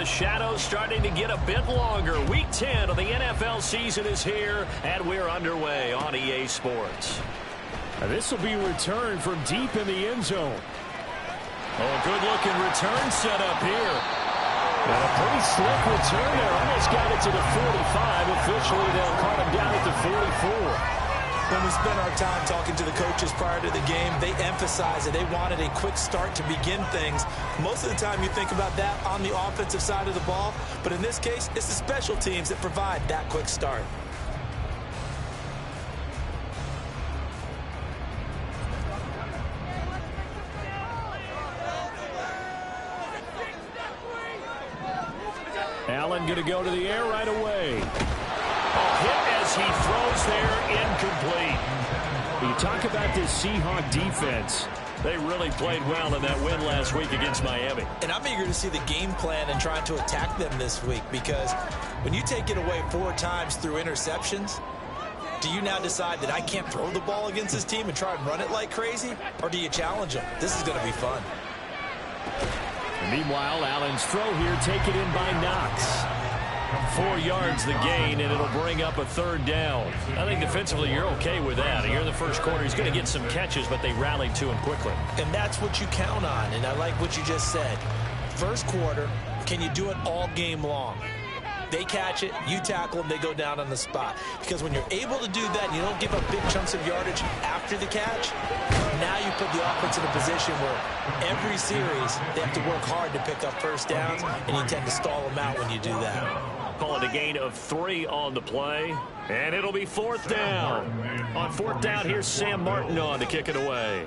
shadows starting to get a bit longer. Week 10 of the NFL season is here, and we're underway on EA Sports. And this will be a return from deep in the end zone. Oh, good-looking return set up here. And a pretty slick return there. Almost got it to the 45. Officially, they'll call him down at the 44. When we spent our time talking to the coaches prior to the game, they emphasized that they wanted a quick start to begin things. Most of the time you think about that on the offensive side of the ball, but in this case, it's the special teams that provide that quick start. Allen going to go to the air right away. Hit as he throws there, incomplete. You talk about this Seahawks defense. They really played well in that win last week against Miami. And I'm eager to see the game plan and trying to attack them this week, because when you take it away 4 times through interceptions, do you now decide that I can't throw the ball against this team and try and run it like crazy? Or do you challenge them? This is going to be fun. And meanwhile, Allen's throw here taken in by Knox. 4 yards the gain, and it'll bring up a 3rd down. I think defensively you're okay with that. Here in the first quarter, he's going to get some catches, but they rallied to him quickly. And that's what you count on, and I like what you just said. First quarter, can you do it all game long? They catch it, you tackle them, they go down on the spot. Because when you're able to do that and you don't give up big chunks of yardage after the catch, now you put the offense in a position where every series they have to work hard to pick up first downs, and you tend to stall them out when you do that. Call it a gain of 3 on the play, and it'll be 4th down. On 4th down, here's Sam Martin on to kick it away.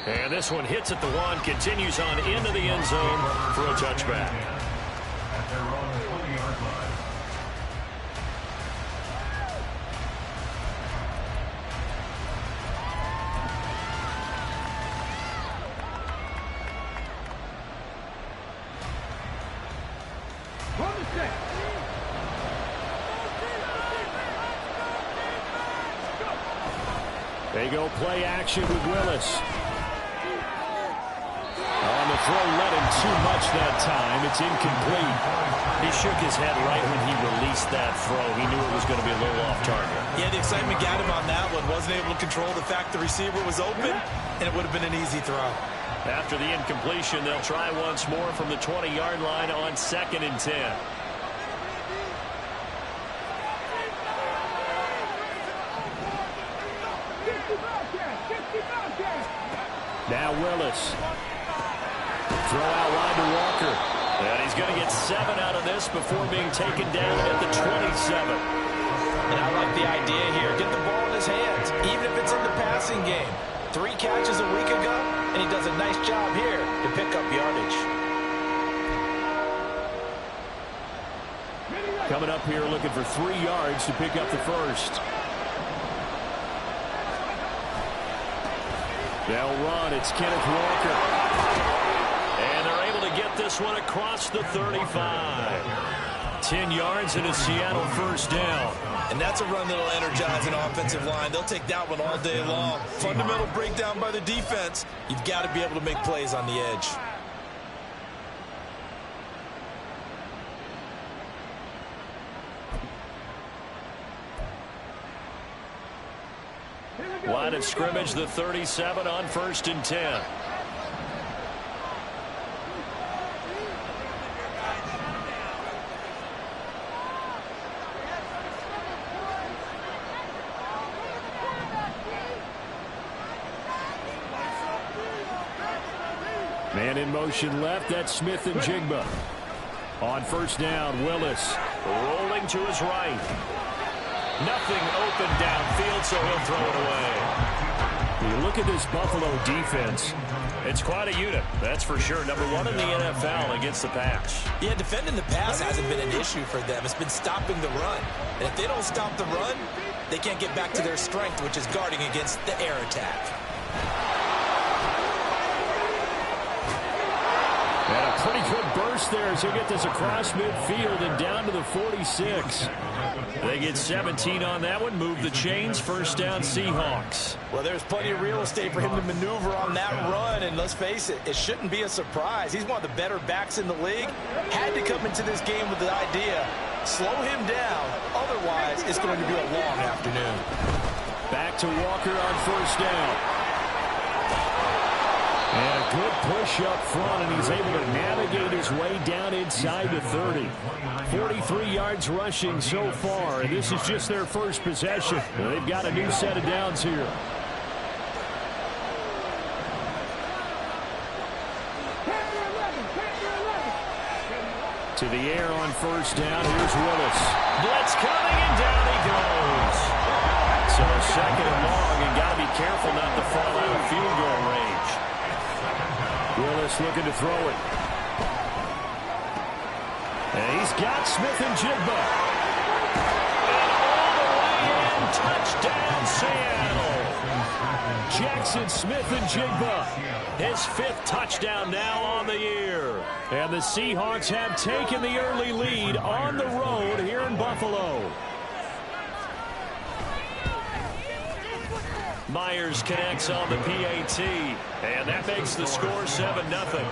And this one hits at the 1, continues on into the end zone for a touchback. They go play action with Willis. On the throw, let him too much that time. It's incomplete. He shook his head right when he released that throw. He knew it was going to be a little off target. Yeah, the excitement got him on that one. Wasn't able to control the fact the receiver was open, and it would have been an easy throw. After the incompletion, they'll try once more from the 20-yard line on 2nd and 10. Now Willis. Throw out wide to Walker. And he's going to get 7 out of this before being taken down at the 27. And I like the idea here. Get the ball in his hands, even if it's in the passing game. 3 catches a week ago, and he does a nice job here to pick up yardage. Coming up here looking for 3 yards to pick up the first. They'll run. It's Kenneth Walker. And they're able to get this one across the 35. 10 yards and a Seattle first down. And that's a run that'll energize an offensive line. They'll take that one all day long. Fundamental breakdown by the defense. You've got to be able to make plays on the edge. Line of scrimmage, the 37 on 1st and 10. Man in motion left. That's Smith and Jigba. On 1st down, Willis. Rolling to his right. Nothing open downfield, so he'll throw it away. You look at this Buffalo defense. It's quite a unit, that's for sure. Number 1 in the NFL against the pass. Yeah, defending the pass hasn't been an issue for them. It's been stopping the run. And if they don't stop the run, they can't get back to their strength, which is guarding against the air attack. And a pretty good burst there as he'll get this across midfield and down to the 46. They get 17 on that one. Move the chains. First down, Seahawks. Well, there's plenty of real estate for him to maneuver on that run. And let's face it, it shouldn't be a surprise. He's one of the better backs in the league. Had to come into this game with the idea, slow him down. Otherwise, it's going to be a long afternoon. Back to Walker on first down. And a good push up front, and he's able to navigate his way down inside the 30. 43 yards rushing so far, and this is just their first possession. They've got a new set of downs here. To the air on first down. Here's Willis. Blitz coming, and down he goes. So second and long, and got to be careful not to fall out of field goal range. Willis looking to throw it. And he's got Smith and Jigba. And all the way in, touchdown Seattle. Jackson Smith and Jigba. His fifth touchdown now on the year. And the Seahawks have taken the early lead on the road here in Buffalo. Myers connects on the PAT, and that makes the score 7-0.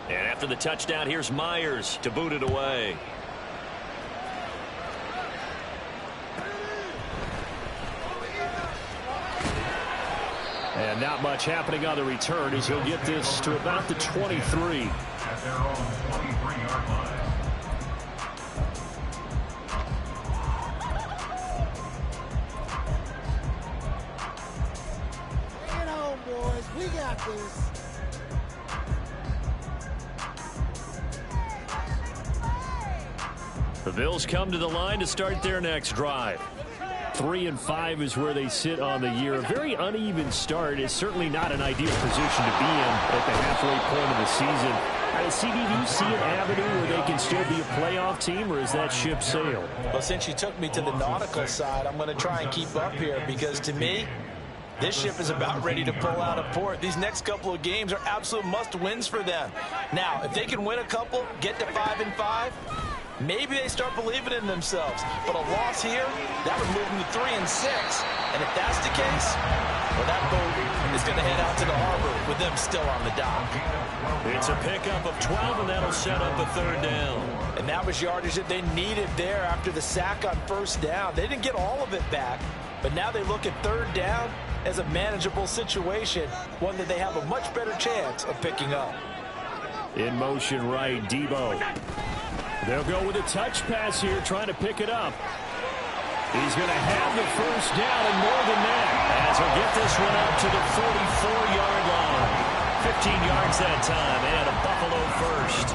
And after the touchdown, here's Myers to boot it away. And not much happening on the return as he'll get this to about the 23. At their own 23-yard line. Bring it home, boys. We got this. The Bills come to the line to start their next drive. 3-5 is where they sit on the year. A very uneven start is certainly not an ideal position to be in at the halfway point of the season. CD, do you see an avenue where they can still be a playoff team, or is that ship sailed? Well, since you took me to the nautical side, I'm going to try and keep up here because, to me, this ship is about ready to pull out of port. These next couple of games are absolute must-wins for them. Now, if they can win a couple, get to 5-5, maybe they start believing in themselves. But a loss here, that would move them to 3-6. And if that's the case, well, that boat is going to head out to the harbor with them still on the dock. It's a pickup of 12, and that'll set up a third down. And that was yardage that they needed there after the sack on first down. They didn't get all of it back, but now they look at third down as a manageable situation, one that they have a much better chance of picking up. In motion right, Debo. They'll go with a touch pass here, trying to pick it up. He's going to have the first down and more than that, as he'll get this one up to the 44-yard line. 15 yards that time, and a Buffalo first.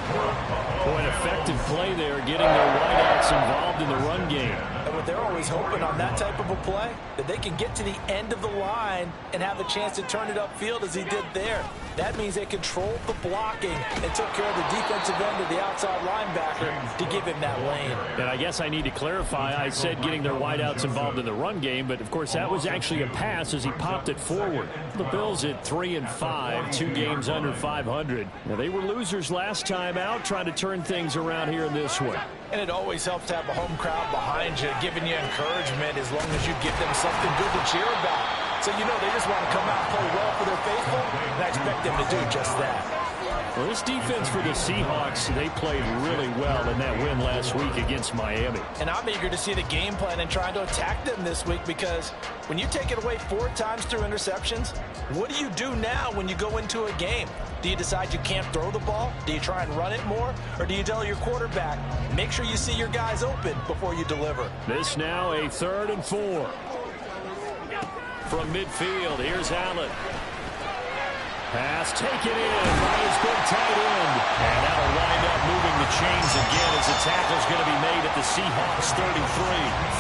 Boy, an effective play there, getting their wideouts involved in the run game. And what they're always hoping on that type of a play, that they can get to the end of the line and have a chance to turn it upfield as he did there. That means they controlled the blocking and took care of the defensive end of the outside linebacker to give him that lane. And I guess I need to clarify, I said getting their wideouts involved in the run game, but of course that was actually a pass as he popped it forward. The Bills at 3-5, 2 games under 500. Now, they were losers last time out, trying to turn things around here in this one. And it always helps to have a home crowd behind you, giving you encouragement as long as you give them something good to cheer about. So you know they just want to come out and play well for their faithful, and I expect them to do just that. Well, this defense for the Seahawks, they played really well in that win last week against Miami. And I'm eager to see the game plan and trying to attack them this week, because when you take it away 4 times through interceptions, what do you do now when you go into a game? Do you decide you can't throw the ball? Do you try and run it more? Or do you tell your quarterback, make sure you see your guys open before you deliver? This now a 3rd and 4. From midfield, here's Allen. Pass taken in by his big tight end. And that'll wind up moving the chains again as the tackle's going to be made at the Seahawks 33.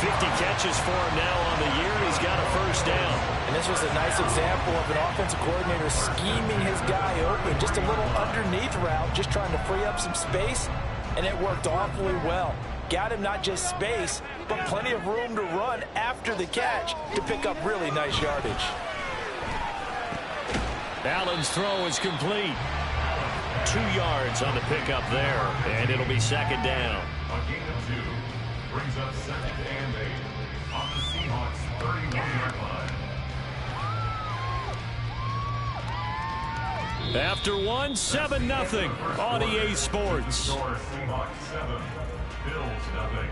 50 catches for him now on the year, and he's got a first down. And this was a nice example of an offensive coordinator scheming his guy open. Just a little underneath route, just trying to free up some space, and it worked awfully well. Got him not just space, but plenty of room to run after the catch to pick up really nice yardage. Allen's throw is complete. 2 yards on the pickup there, and it'll be second down. A gain of 2 brings up second and 8 on the Seahawks 31-yard line. After 1, 7-0 on EA Sports. Score Seahawks 7, Bills 0.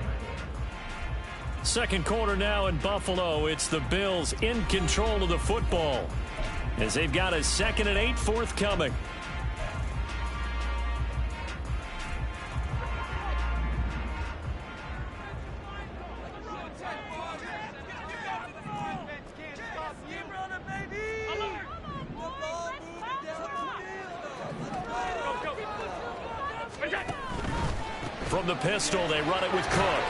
Second quarter now in Buffalo. It's the Bills in control of the football as they've got a 2nd and 8 forthcoming. From the pistol, they run it with Cook.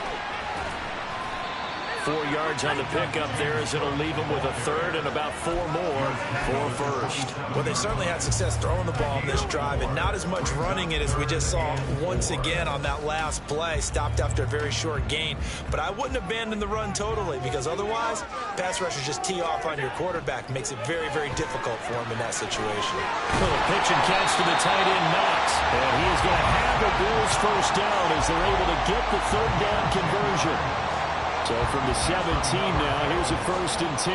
4 yards on the pickup there as it'll leave them with a third and about 4 more for first. Well, they certainly had success throwing the ball in this drive, and not as much running it as we just saw once again on that last play. Stopped after a very short gain. But I wouldn't abandon the run totally, because otherwise, pass rushers just tee off on your quarterback. Makes it very, very difficult for him in that situation. Little pitch and catch to the tight end, Knox. And he is going to have the Bills first down as they're able to get the third down conversion. So from the 17 now, here's a 1st and 10.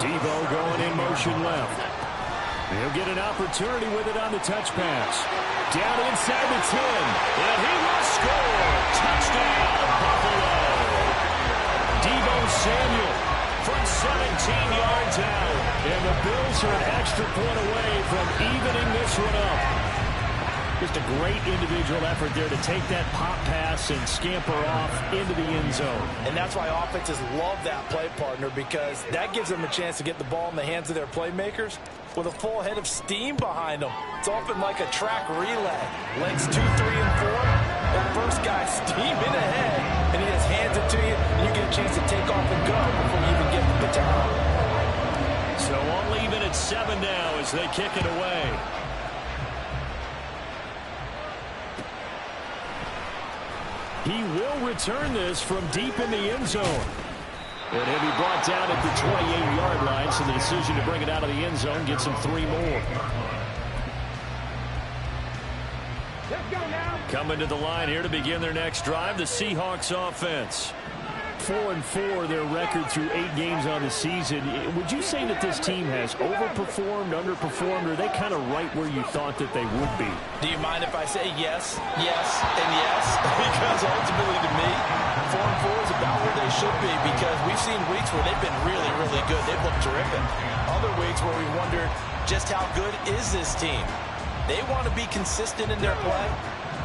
Debo going in motion left. He'll get an opportunity with it on the touch pass. Down inside the 10. And he will score. Touchdown, Buffalo. Debo Samuel from 17 yards out. And the Bills are an extra point away from evening this one up. Just a great individual effort there to take that pop pass and scamper off into the end zone. And that's why offenses love that play partner, because that gives them a chance to get the ball in the hands of their playmakers with a full head of steam behind them. It's often like a track relay. Legs 2, 3, and 4. That first guy steaming ahead, and he just hands it to you, and you get a chance to take off and go before you even get the baton. So only even at 7 now as they kick it away. He will return this from deep in the end zone. And he'll be brought down at the 28-yard line, so the decision to bring it out of the end zone gets him 3 more. Coming to the line here to begin their next drive, the Seahawks offense. 4-4 their record through 8 games on the season. Would you say that this team has overperformed, underperformed, or are they kind of right where you thought that they would be? Do you mind if I say yes, yes, and yes? Because ultimately to me, 4-4 is about where they should be, because we've seen weeks where they've been really, really good. They've looked terrific. Other weeks where we wondered just how good is this team. They want to be consistent in their play,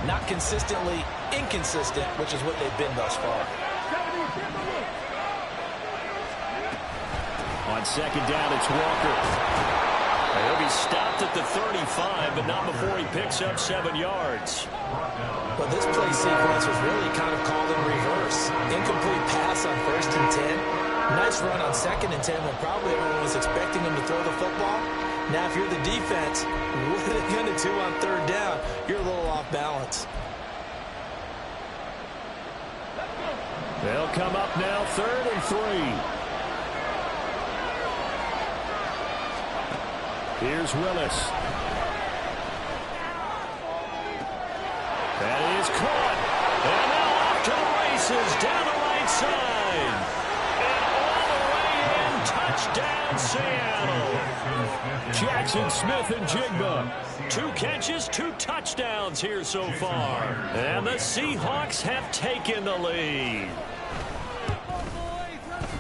not consistently inconsistent, which is what they've been thus far. On second down, it's Walker. He'll be stopped at the 35, but not before he picks up 7 yards. But this play sequence was really kind of called in reverse. Incomplete pass on 1st and 10. Nice run on 2nd and 10 when probably everyone was expecting him to throw the football. Now, if you're the defense, what are they going to do on 3rd down? You're a little off balance. They'll come up now 3rd and 3. Here's Willis. That is caught. And now off to the races down the right side. And all the way in. Touchdown, Seattle. Jackson Smith and Jigba. 2 catches, 2 touchdowns here so far. And the Seahawks have taken the lead.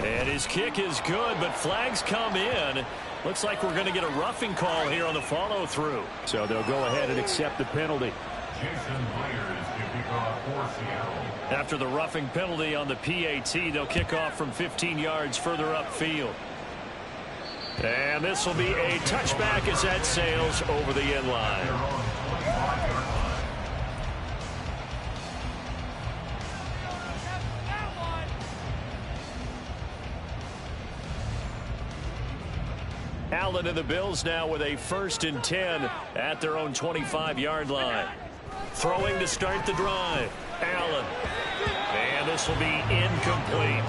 And his kick is good, but flags come in. Looks like we're going to get a roughing call here on the follow-through. So they'll go ahead and accept the penalty. Jason Myers to kick off for Seattle. After the roughing penalty on the PAT, they'll kick off from 15 yards further upfield. And this will be a touchback as that sails over the end line. Allen and the Bills now with a 1st and 10 at their own 25-yard line. Throwing to start the drive. Allen. And this will be incomplete.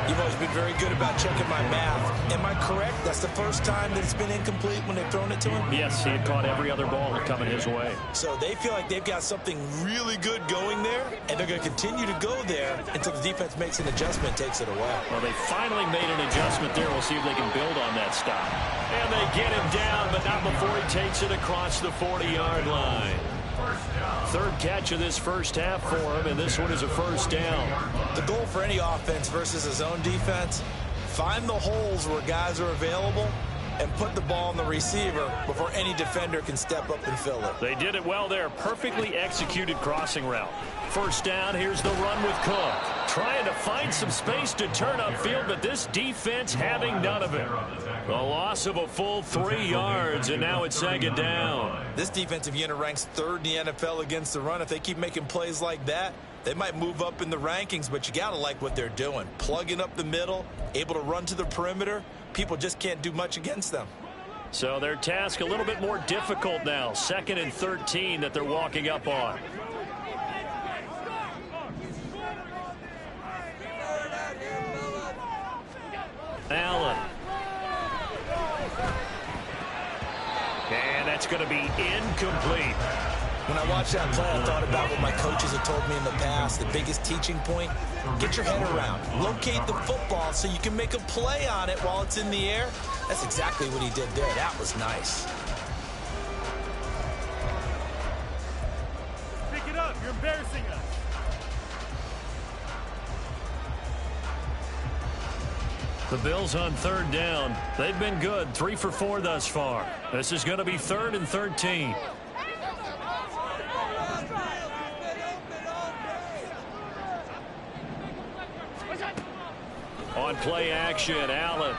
You've always been very good about checking my math. Am I correct? That's the first time that it's been incomplete when they've thrown it to him? Yes, he had caught every other ball coming his way. So they feel like they've got something really good going there, and they're going to continue to go there until the defense makes an adjustment, takes it away. Well, they finally made an adjustment there. We'll see if they can build on that stop. And they get him down, but not before he takes it across the 40-yard line. 3rd catch of this first half for him, and this one is a 1st down. The goal for any offense versus a zone defense, find the holes where guys are available and put the ball on the receiver before any defender can step up and fill it. They did it well there. Perfectly executed crossing route. 1st down, here's the run with Cook. Trying to find some space to turn upfield, but this defense having none of it. A loss of a full 3 yards, and now it's 2nd down. This defensive unit ranks 3rd in the NFL against the run. If they keep making plays like that, they might move up in the rankings, but you got to like what they're doing. Plugging up the middle, able to run to the perimeter. People just can't do much against them. So their task a little bit more difficult now. 2nd and 13 that they're walking up on. Allen. And that's going to be incomplete. When I watched that play, I thought about what my coaches have told me in the past. The biggest teaching point, get your head around. Locate the football so you can make a play on it while it's in the air. That's exactly what he did there. That was nice. Pick it up. You're embarrassing us. The Bills on 3rd down. They've been good. 3 for 4 thus far. This is going to be 3rd and 13. On play action, Allen.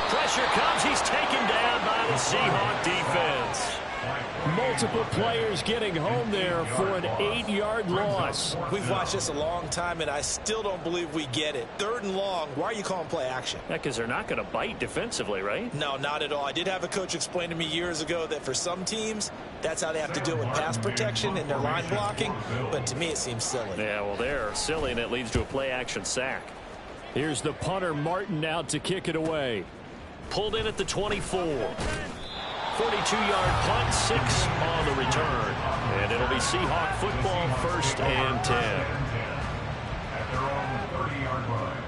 Pressure comes. He's taken down by the Seahawks defense. Multiple players getting home there for an 8-yard loss. We've watched this a long time, and I still don't believe we get it. 3rd and long. Why are you calling play action? Yeah, because they're not going to bite defensively, right? No, not at all. I did have a coach explain to me years ago that for some teams, that's how they have to deal with pass protection and their line blocking. But to me, it seems silly. Yeah, well, they're silly, and it leads to a play action sack. Here's the punter, Martin, out to kick it away. Pulled in at the 24. 42-yard punt, 6 on the return. And it'll be Seahawk football, 1st and 10. At their own 30-yard line.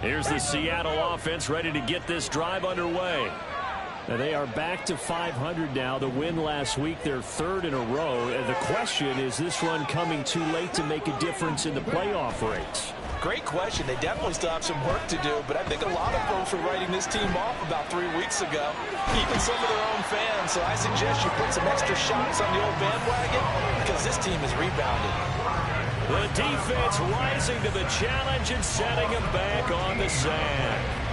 Here's the Seattle offense ready to get this drive underway. Now they are back to 500 now. The win last week, their 3rd in a row. And the question is this run coming too late to make a difference in the playoff race? Great question. They definitely still have some work to do, but I think a lot of folks were writing this team off about 3 weeks ago, even some of their own fans. So I suggest you put some extra shots on the old bandwagon because this team has rebounded. The defense rising to the challenge and setting him back on the sand.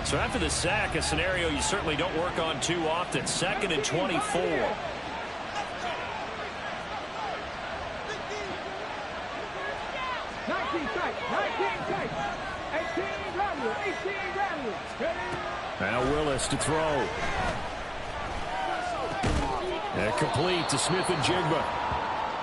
So after the sack, a scenario you certainly don't work on too often. 2nd and 24. 19 tight, 18 grounded. Now Willis to throw. And complete to Smith and Jigba.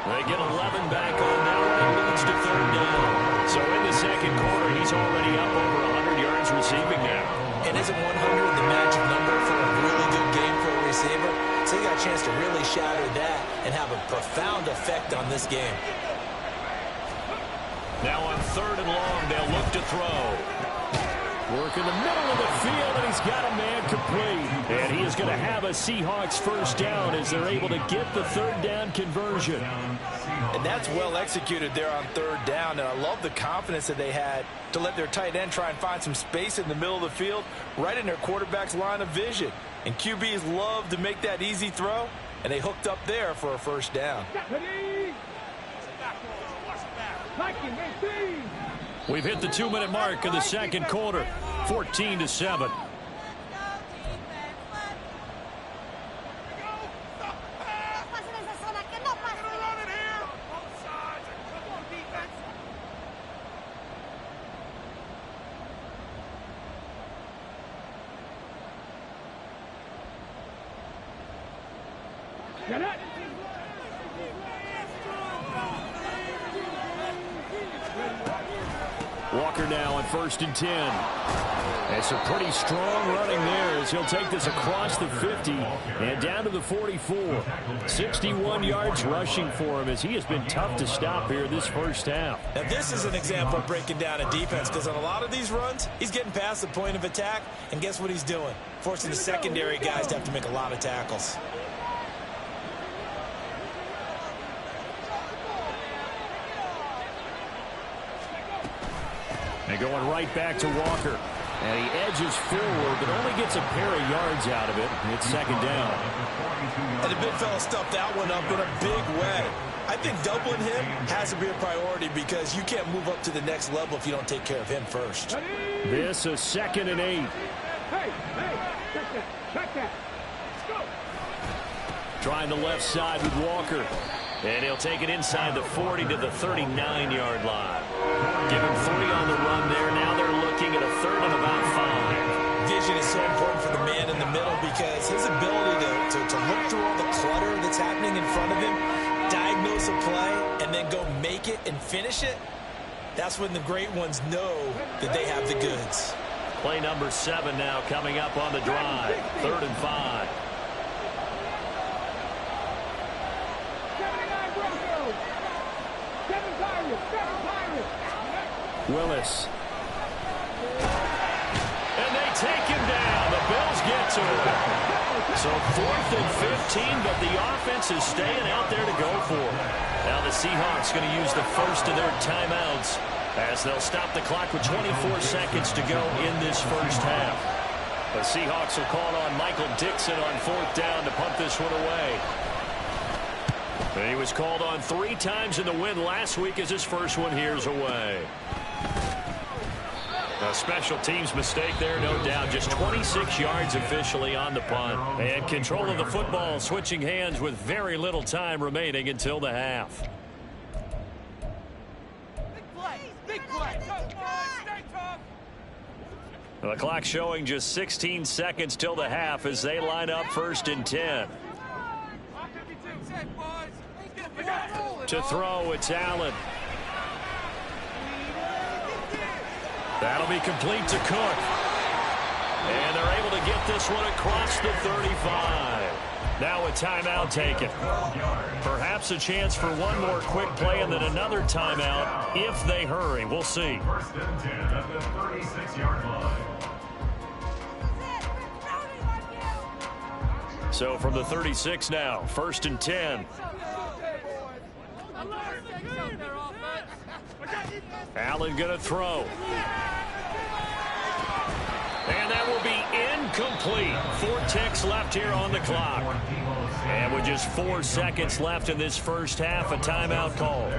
They get 11 back on now, and leads to 3rd down. So in the 2nd quarter, he's already up over 100 yards receiving now. And isn't 100 the magic number for a really good game for a receiver? So you got a chance to really shatter that and have a profound effect on this game. Now on 3rd and long, they'll look to throw. Work in the middle of the field, and he's got a man complete. And he is going to have a Seahawks 1st down as they're able to get the 3rd down conversion. And that's well executed there on 3rd down. And I love the confidence that they had to let their tight end try and find some space in the middle of the field, right in their quarterback's line of vision. And QBs love to make that easy throw, and they hooked up there for a 1st down. We've hit the 2-minute mark of the 2nd quarter. 14-7. Get it. Walker now on 1st and 10. It's a pretty strong running there as he'll take this across the 50 and down to the 44. 61 yards rushing for him as he has been tough to stop here this first half. Now this is an example of breaking down a defense, because on a lot of these runs, he's getting past the point of attack, and guess what he's doing? Forcing the secondary guys to have to make a lot of tackles. And going right back to Walker. And he edges forward, but only gets a pair of yards out of it. It's 2nd down. And the big fella stuffed that one up in a big way. I think doubling him has to be a priority, because you can't move up to the next level if you don't take care of him first. This a 2nd and 8. Hey, check that. Let's go. Trying the left side with Walker. And he'll take it inside the 40 to the 39-yard line. Give him 3 on the run there. Now they're looking at a 3rd and about 5. Vision is so important for the man in the middle, because his ability to look through all the clutter that's happening in front of him, diagnose a play, and then go make it and finish it, that's when the great ones know that they have the goods. Play number 7 now coming up on the drive. 3rd and 5. Willis. And they take him down. The Bills get to him. So 4th and 15, but the offense is staying out there to go for it. Now the Seahawks going to use the first of their timeouts as they'll stop the clock with 24 seconds to go in this first half. The Seahawks will call on Michael Dixon on 4th down to punt this one away. He was called on 3 times in the win last week as his first one here's away. A special teams mistake there, no doubt. Just 26 yards officially on the punt. And control of the football switching hands with very little time remaining until the half. Big play. Stay tough. The clock showing just 16 seconds till the half as they line up 1st and 10. To throw, it's Allen. That'll be complete to Cook. And they're able to get this one across the 35. Now a timeout taken. Perhaps a chance for one more quick play and then another timeout if they hurry. We'll see. 1st and 10 at the 36-yard line. So from the 36 now, 1st and 10. Allen going to throw. And that will be incomplete. 4 ticks left here on the clock. And with just 4 seconds left in this first half, a timeout call.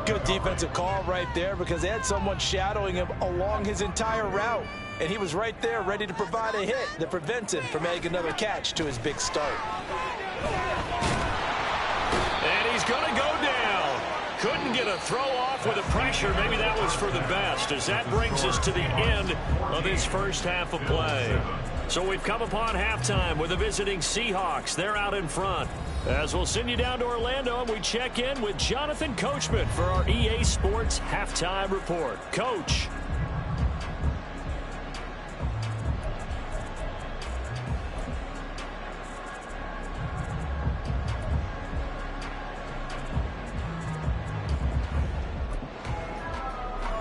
Good defensive call right there, because they had someone shadowing him along his entire route. And he was right there ready to provide a hit that prevents him from making another catch to his big start. And he's going to go down. Couldn't get a throw off with the pressure. Maybe that was for the best, as that brings us to the end of his first half of play. So we've come upon halftime with the visiting Seahawks. They're out in front. As we'll send you down to Orlando, and we check in with Jonathan Coachman for our EA Sports Halftime Report. Coach.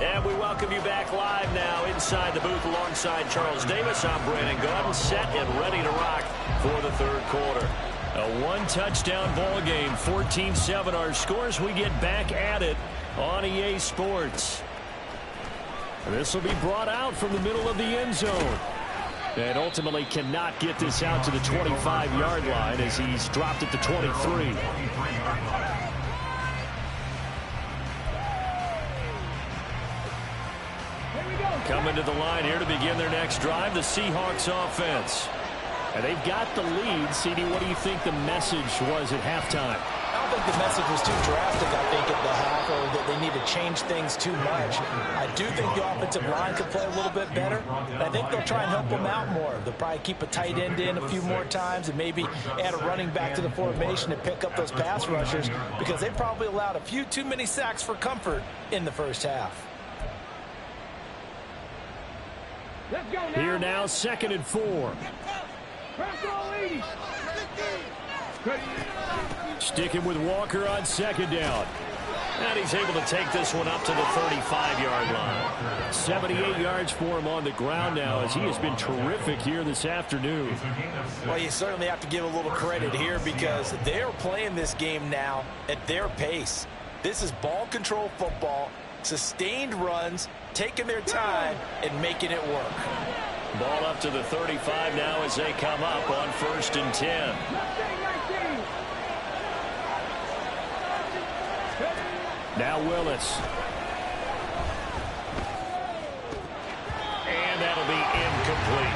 And we welcome you back live now inside the booth alongside Charles Davis. I'm Brandon Gaudin, set and ready to rock for the 3rd quarter. A 1-touchdown ball game, 14-7 our scores. We get back at it on EA Sports. This will be brought out from the middle of the end zone. And ultimately cannot get this out to the 25-yard line as he's dropped at the 23. Coming to the line here to begin their next drive, the Seahawks offense. And they've got the lead. CD, what do you think the message was at halftime? I don't think the message was too drastic, I think, at the half, or that they need to change things too much. I do think the offensive line could play a little bit better, and I think they'll try and help them out more. They'll probably keep a tight end in a few more times and maybe add a running back to the formation to pick up those pass rushers, because they probably allowed a few too many sacks for comfort in the first half. Here now, 2nd and 4. Sticking with Walker on 2nd down. And he's able to take this one up to the 35-yard line. 78 yards for him on the ground now, as he has been terrific here this afternoon. Well, you certainly have to give a little credit here, because they're playing this game now at their pace. This is ball control football, sustained runs, taking their time and making it work. Ball up to the 35 now as they come up on 1st and 10. Now Willis. And that'll be incomplete.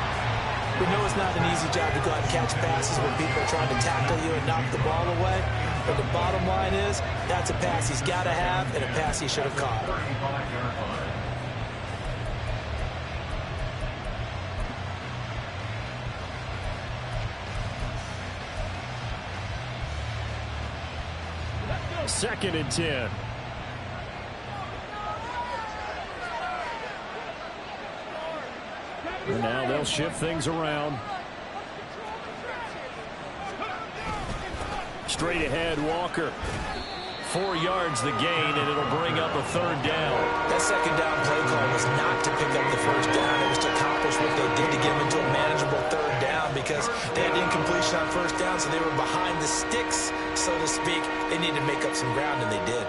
We know it's not an easy job to go out and catch passes when people are trying to tackle you and knock the ball away. But the bottom line is, that's a pass he's got to have and a pass he should have caught. Second and 10. And now they'll shift things around. Straight ahead, Walker. 4 yards the gain, and it'll bring up a 3rd down. That 2nd down play call was not to pick up the 1st down. It was to accomplish what they did to get them into a manageable 3rd down, because they had incompletion on 1st down, so they were behind the sticks, so to speak. They needed to make up some ground, and they did.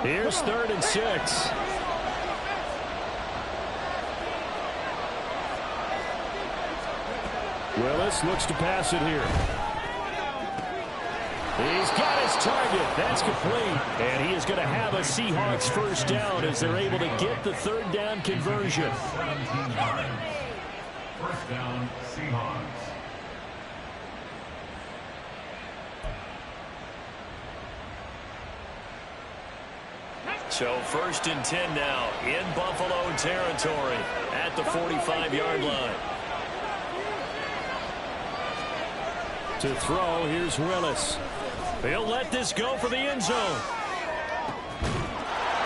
Here's 3rd and 6. Willis looks to pass it here. He's got his target. That's complete. And he is going to have a Seahawks 1st down as they're able to get the 3rd down conversion. 1st down, Seahawks. So 1st and 10 now in Buffalo territory at the 45-yard line. To throw, here's Willis. He'll let this go for the end zone.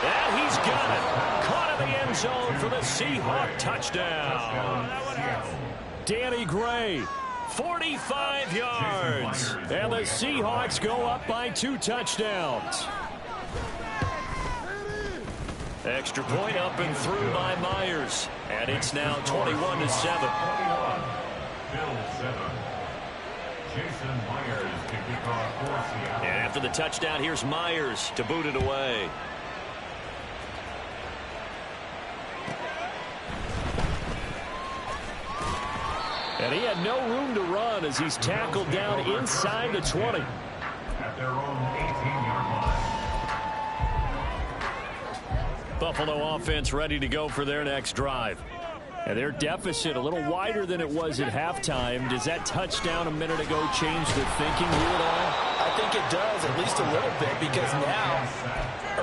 And he's got it. Caught in the end zone for the Seahawk touchdown. Danny Gray, 45 yards. And the Seahawks go up by 2 touchdowns. Extra point up and through by Myers. And it's now 21-7. And after the touchdown, here's Myers to boot it away. And he had no room to run as he's tackled down inside the 20. At their own 18-yard line. Buffalo offense ready to go for their next drive. And their deficit a little wider than it was at halftime. Does that touchdown a minute ago change the thinking here at all? I think it does, at least a little bit, because now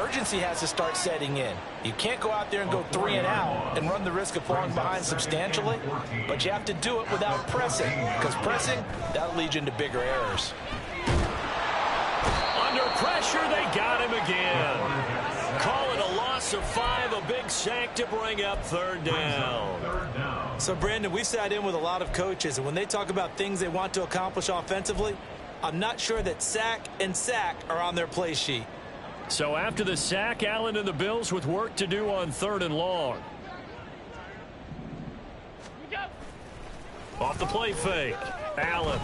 urgency has to start setting in. You can't go out there and go 3 and out and run the risk of falling behind substantially, but you have to do it without pressing, because pressing, that'll lead you into bigger errors. Under pressure, they got him again. Call it a loss of 5, a big sack to bring up 3rd down. So, Brandon, we sat in with a lot of coaches, and when they talk about things they want to accomplish offensively, I'm not sure that sack and sack are on their play sheet. So after the sack, Allen and the Bills with work to do on 3rd and long. Off the play fake, Allen.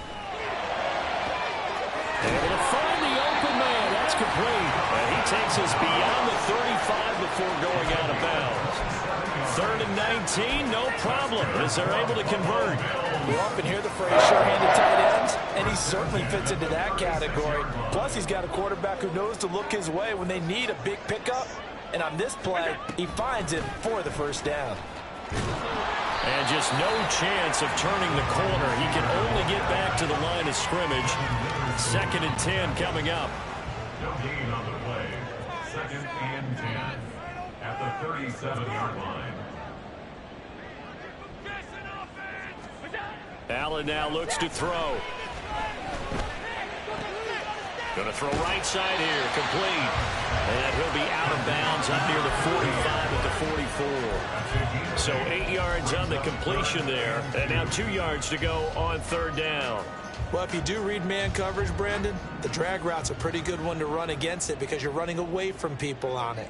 Able to find the open man. That's complete. And he takes us beyond the 35 before going out of bounds. 3rd and 19, no problem, as they're able to convert. We often hear the phrase sure-handed tight ends, and he's certainly fits into that category. Plus, he's got a quarterback who knows to look his way when they need a big pickup. And on this play, he finds him for the first down. And just no chance of turning the corner. He can only get back to the line of scrimmage. 2nd and 10 coming up. No gain on the play. 2nd and 10 at the 37-yard line. Allen now looks to throw. Going to throw right side here, complete. And he'll be out of bounds up near the 45 at the 44. So 8 yards on the completion there. And now 2 yards to go on 3rd down. Well, if you do read man coverage, Brandon, the drag route's a pretty good one to run against it because you're running away from people on it.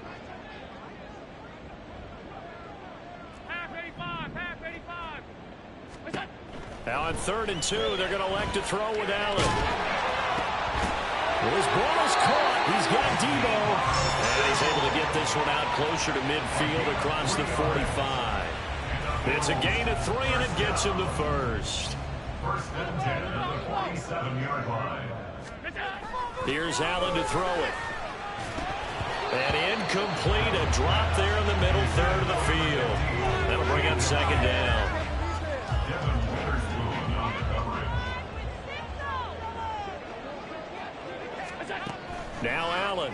Now on 3rd and 2, they're going to elect to throw with Allen. Well, his ball is caught. He's got Debo. And he's able to get this one out closer to midfield across the 45. It's a gain of 3, and it gets him to first. 1st and 10 at the 47-yard line. Here's Allen to throw it. And incomplete. A drop there in the middle third of the field. That'll bring up 2nd down. Now Allen.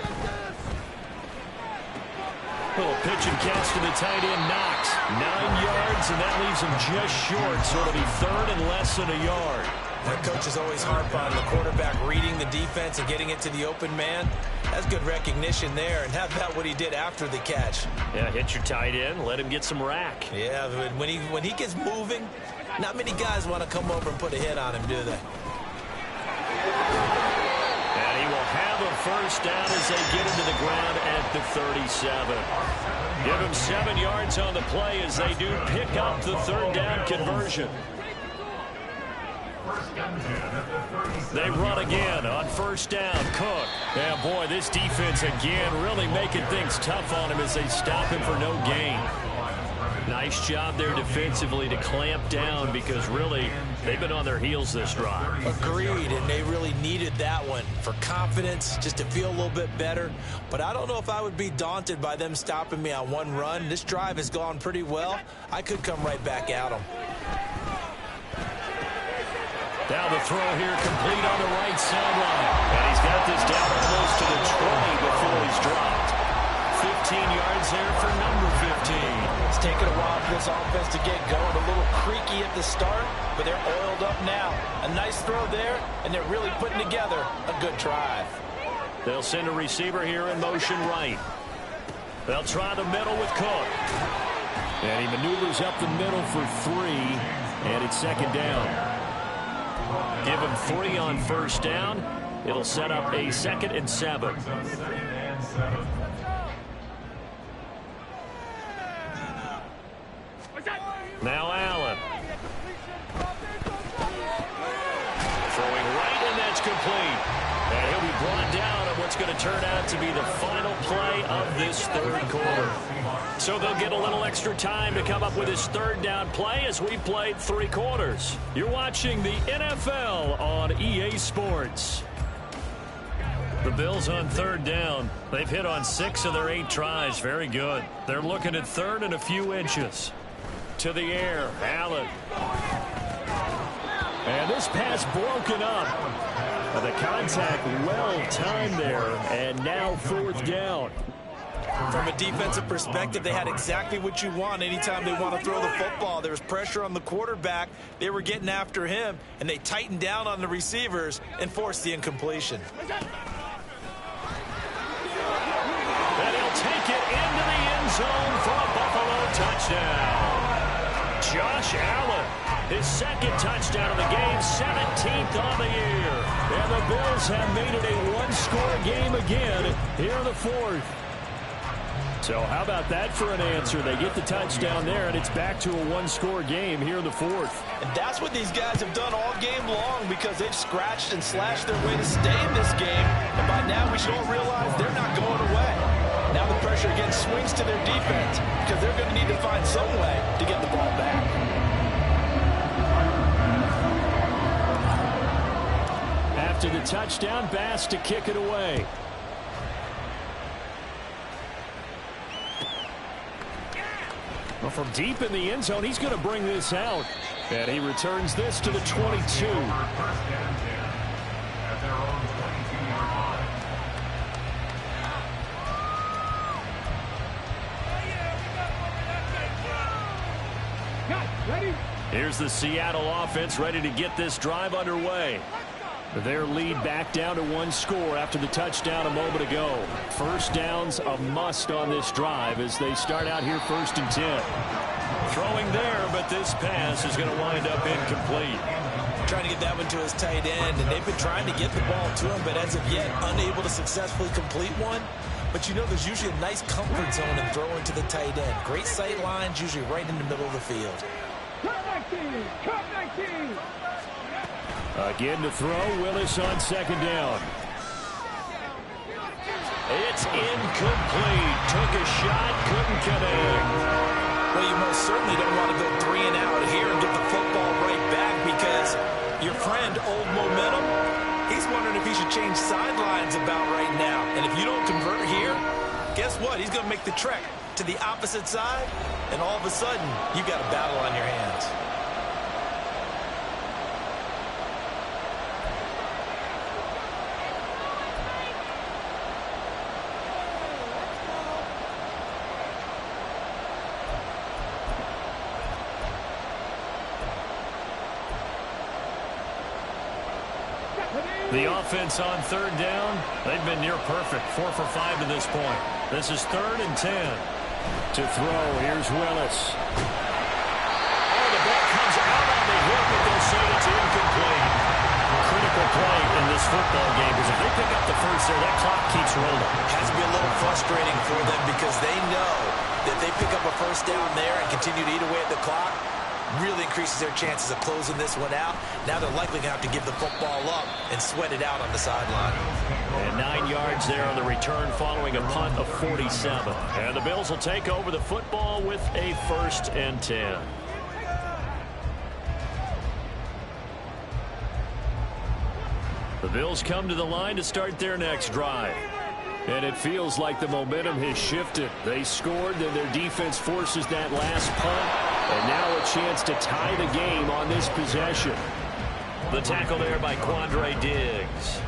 Little pitch and catch to the tight end, Knox. 9 yards, and that leaves him just short, so it'll be 3rd and less than a yard. That coach is always harp on the quarterback reading the defense and getting it to the open man. That's good recognition there, and how about what he did after the catch? Yeah, hit your tight end, let him get some rack. Yeah, when he gets moving, not many guys want to come over and put a hit on him, do they? And he will have a first down as they get him to the ground at the 37. Give him 7 yards on the play as they do pick up the 3rd down conversion. They run again on 1st down. Cook. Yeah, boy, this defense again really making things tough on him as they stop him for no gain. Nice job there defensively to clamp down because really they've been on their heels this drive. Agreed, and they really needed that one for confidence, just to feel a little bit better. But I don't know if I would be daunted by them stopping me on one run. This drive has gone pretty well. I could come right back at them. Now the throw here complete on the right sideline. And he's got this down almost to the 20 before he's dropped. 15 yards there for number 15. It's taken a while for this offense to get going. A little creaky at the start, but they're oiled up now. A nice throw there, and they're really putting together a good drive. They'll send a receiver here in motion right. They'll try the middle with Cook. And he maneuvers up the middle for 3, and it's 2nd down. Give him 3 on 1st down. It'll set up a 2nd and 7. Now Allen. Throwing right, and that's complete. And he'll be brought down on what's going to turn out to be the final play of this 3rd quarter. So they'll get a little extra time to come up with his 3rd down play as we played 3 quarters. You're watching the NFL on EA Sports. The Bills on 3rd down. They've hit on 6 of their 8 tries. Very good. They're looking at 3rd and a few inches. To the air, Allen. And this pass broken up. The contact well timed there, and now 4th down. From a defensive perspective, they had exactly what you want anytime they want to throw the football. There was pressure on the quarterback. They were getting after him, and they tightened down on the receivers and forced the incompletion. And he'll take it into the end zone for a Buffalo touchdown. Josh Allen, his 2nd touchdown of the game, 17th on the year. And the Bills have made it a 1-score game again here in the 4th. So how about that for an answer? They get the touchdown there, and it's back to a 1-score game here in the 4th. And that's what these guys have done all game long because they've scratched and slashed their way to stay in this game. And by now we should all realize they're not going away. Now the pressure again swings to their defense because they're going to need to find some way to get the ball back. After the touchdown, Bass to kick it away. Well, from deep in the end zone, he's going to bring this out. And he returns this to the 22. First and 10 at their own 22-yard line. Ready? Here's the Seattle offense ready to get this drive underway. Their lead back down to 1 score after the touchdown a moment ago. First down's a must on this drive as they start out here 1st and 10. Throwing there, but this pass is going to wind up incomplete. Trying to get that one to his tight end, and they've been trying to get the ball to him, but as of yet, unable to successfully complete one. But you know there's usually a nice comfort zone in throwing to the tight end. Great sight lines, usually right in the middle of the field. Cut 19! Cut 19! Again to throw, Willis on 2nd down. It's incomplete. Took a shot, couldn't connect. Well, you most certainly don't want to go 3 and out here and get the football right back because your friend, Old Momentum, he's wondering if he should change sidelines about right now. And if you don't convert here, guess what? He's going to make the trek to the opposite side, and all of a sudden, you've got a battle on your hands. The offense on 3rd down, they've been near perfect. 4 for 5 to this point. This is 3rd and 10. To throw, here's Willis. Oh, the ball comes out on the hip, but they'll say it's incomplete. Critical play in this football game because if they pick up the first there, that clock keeps rolling. Has to be a little frustrating for them because they know that they pick up a first down there and continue to eat away at the clock. Really increases their chances of closing this one out. Now they're likely going to have to give the football up and sweat it out on the sideline. And 9 yards there on the return following a punt of 47. And the Bills will take over the football with a 1st and 10. The Bills come to the line to start their next drive. And it feels like the momentum has shifted. They scored, then their defense forces that last punt. And now a chance to tie the game on this possession. The tackle there by Quandre Diggs.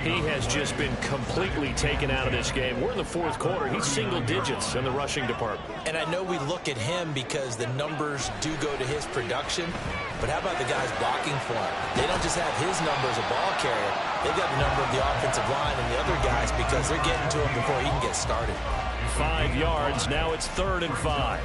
He has just been completely taken out of this game. We're in the 4th quarter. He's single digits in the rushing department. And I know we look at him because the numbers do go to his production. But how about the guys blocking for him? They don't just have his number as a ball carrier. They've got the number of the offensive line and the other guys because they're getting to him before he can get started. 5 yards. Now it's 3rd and 5.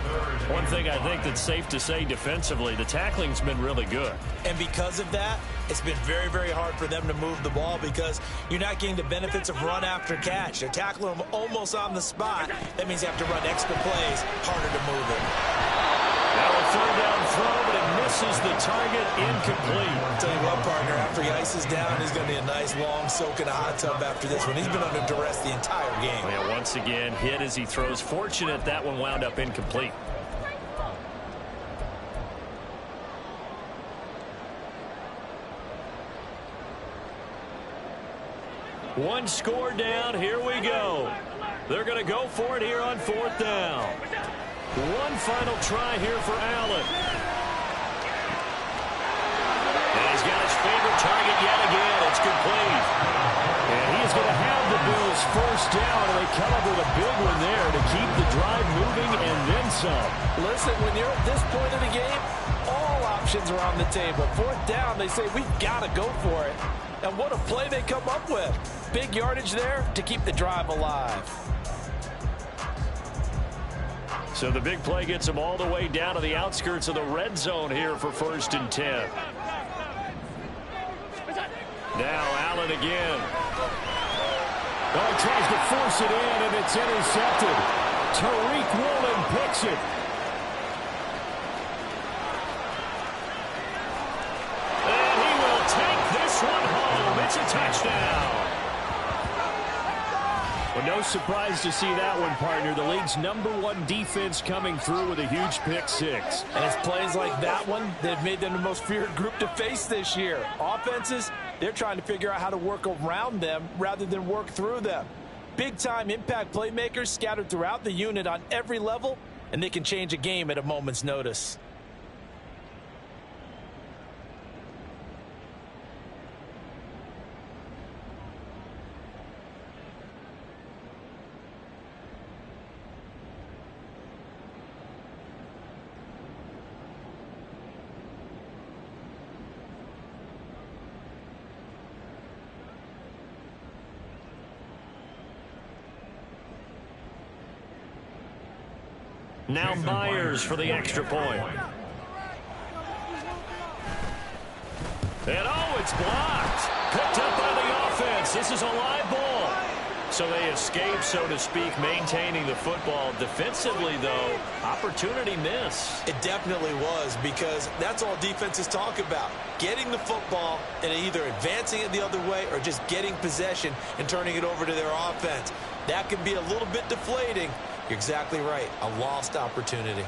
One thing I think that's safe to say defensively, the tackling's been really good. And because of that, it's been very, very hard for them to move the ball because you're not getting the benefits of run after catch. They're tackling them almost on the spot. That means you have to run extra plays, harder to move it. Now a 3rd down throw, but it misses the target, incomplete. I'll tell you what, partner, after he ices down, he's going to be a nice long soak in a hot tub after this one. He's been under duress the entire game. Yeah, once again, hit as he throws. Fortunate that one wound up incomplete. One score down. Here we go. They're going to go for it here on 4th down. One final try here for Allen. And he's got his favorite target yet again. It's complete. And he's going to have the Bills 1st down, and they come up with a big one there to keep the drive moving and then some. Listen, when you're at this point of the game, all options are on the table. 4th down, they say, we've got to go for it. And what a play they come up with. Big yardage there to keep the drive alive. So the big play gets them all the way down to the outskirts of the red zone here for 1st and 10. Now Allen again. Oh, tries to force it in, and it's intercepted. Tariq Woolen picks it. And he will take this one home. It's a touchdown. Well, no surprise to see that one, partner. The league's #1 defense coming through with a huge pick 6. And it's plays like that one that have made them the most feared group to face this year. Offenses They're trying to figure out how to work around them rather than work through them. Big-time impact playmakers scattered throughout the unit on every level, and they can change a game at a moment's notice. Now Myers for the extra point. And oh, it's blocked. Picked up by the offense. This is a live ball. So they escape, so to speak, maintaining the football. Defensively, though, opportunity miss. It definitely was, because that's all defenses talk about. Getting the football and either advancing it the other way or just getting possession and turning it over to their offense. That can be a little bit deflating. You're exactly right. A lost opportunity.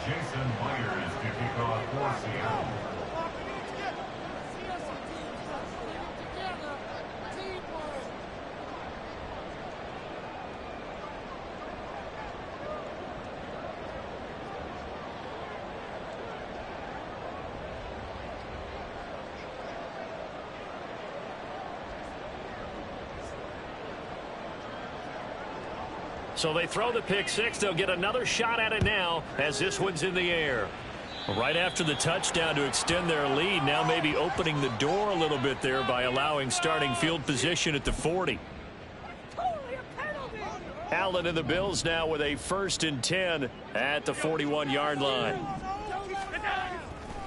Jason Myers to kick off for Seattle. So they throw the pick six. They'll get another shot at it now as this one's in the air. Right after the touchdown to extend their lead, now maybe opening the door a little bit there by allowing starting field position at the 40. Allen and the Bills now with a 1st and 10 at the 41-yard line.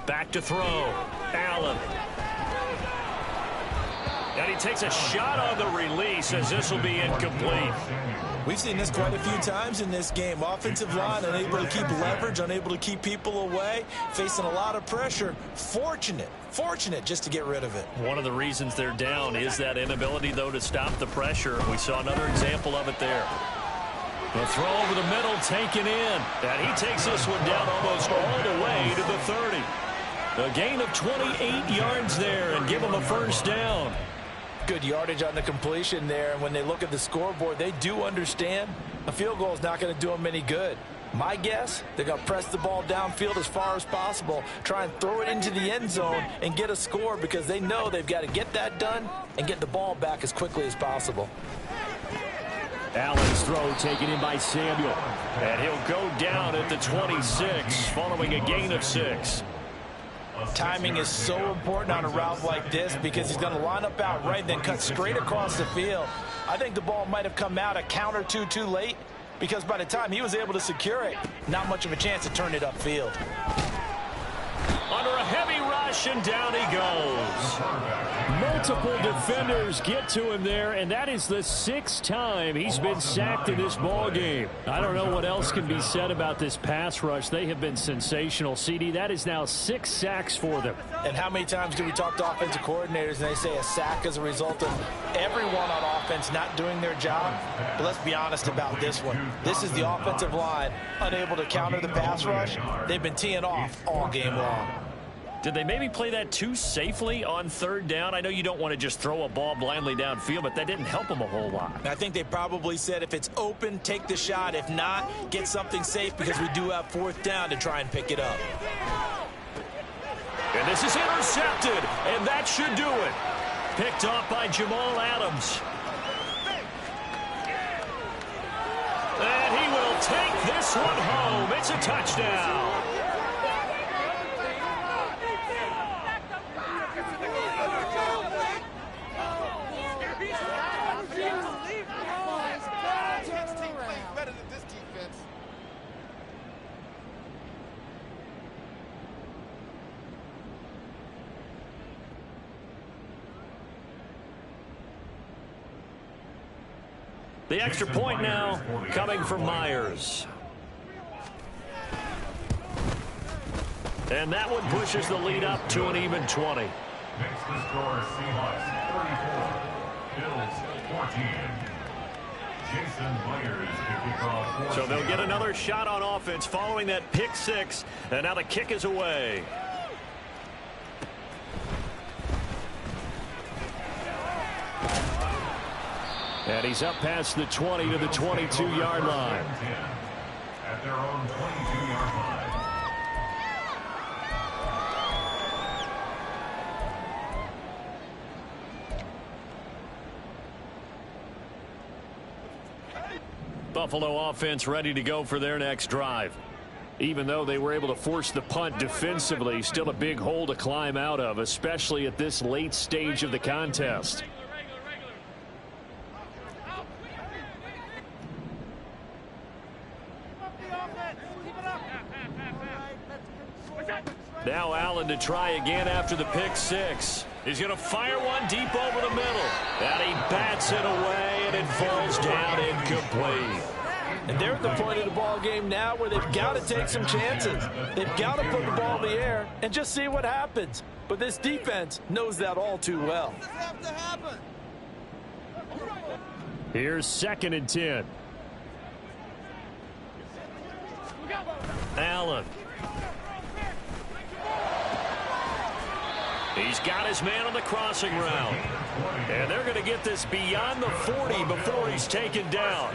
Back to throw. Allen. And he takes a shot on the release as this will be incomplete. We've seen this quite a few times in this game. Offensive line unable to keep leverage, unable to keep people away, facing a lot of pressure. Fortunate just to get rid of it. One of the reasons they're down is that inability, though, to stop the pressure. We saw another example of it there. The throw over the middle, taken in. And he takes this one down almost all the way to the 30. A gain of 28 yards there and give him a 1st down. Good yardage on the completion there, and when they look at the scoreboard, they do understand a field goal is not going to do them any good. My guess, they're going to press the ball downfield as far as possible, try and throw it into the end zone and get a score, because they know they've got to get that done and get the ball back as quickly as possible. Allen's throw taken in by Samuel, and he'll go down at the 26 following a gain of 6. Timing is so important on a route like this, because he's going to line up out right, then cut straight across the field. I think the ball might have come out a count or two too late, because by the time he was able to secure it, not much of a chance to turn it upfield. Under a heavy rush, and down he goes. Multiple defenders get to him there, and that is the 6th time he's been sacked in this ball game. I don't know what else can be said about this pass rush. They have been sensational. CD, that is now 6 sacks for them. And how many times do we talk to offensive coordinators and they say a sack is a result of everyone on offense not doing their job? But let's be honest about this one. This is the offensive line unable to counter the pass rush. They've been teeing off all game long. Did they maybe play that too safely on 3rd down? I know you don't want to just throw a ball blindly downfield, but that didn't help them a whole lot. I think they probably said if it's open, take the shot. If not, get something safe, because we do have 4th down to try and pick it up. And this is intercepted, and that should do it. Picked off by Jamal Adams. And he will take this one home. It's a touchdown. The extra point now coming from Myers. And that one pushes the lead up to an even 20. Makes the score Seahawks 34, Bills 14. Jason Myers to kick off for So they'll get Seattle. another shot on offense following that pick 6. And now the kick is away. And he's up past the 20 to the 22-yard line. At their own 22-yard line. Buffalo offense ready to go for their next drive. Even though they were able to force the punt defensively, still a big hole to climb out of, especially at this late stage of the contest. Now Allen to try again after the pick six. He's going to fire one deep over the middle. And he bats it away, and it falls down incomplete. And they're at the point of the ball game now where they've got to take some chances. They've got to put the ball in the air and just see what happens. But this defense knows that all too well. Here's 2nd and 10. Allen. He's got his man on the crossing route. And they're going to get this beyond the 40 before he's taken down.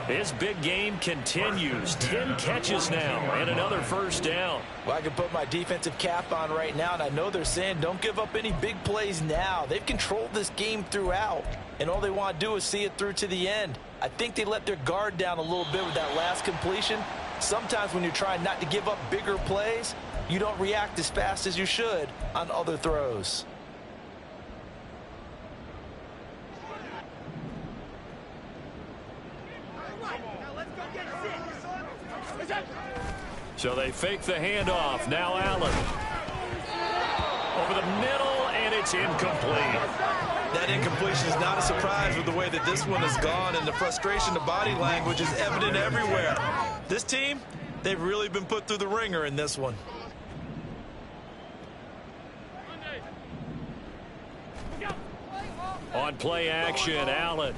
His big game continues. 10 catches now and another first down. Well, I can put my defensive cap on right now, and I know they're saying don't give up any big plays now. They've controlled this game throughout, and all they want to do is see it through to the end. I think they let their guard down a little bit with that last completion. Sometimes when you're trying not to give up bigger plays, you don't react as fast as you should on other throws. So they fake the handoff. Now Allen. Over the middle, and it's incomplete. That incompletion is not a surprise with the way that this one has gone, and the frustration, the body language is evident everywhere. This team, they've really been put through the ringer in this one. On play action, Allen.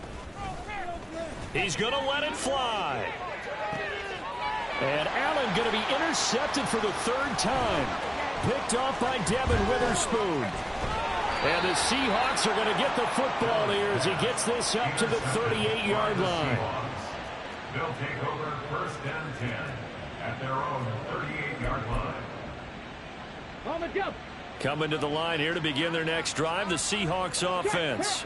He's going to let it fly. And Allen going to be intercepted for the 3rd time. Picked off by Devin Witherspoon. And the Seahawks are going to get the football here as he gets this up to the 38-yard line. They'll take over 1st and 10 at their own 38-yard line. On the jump. Coming to the line here to begin their next drive, the Seahawks offense.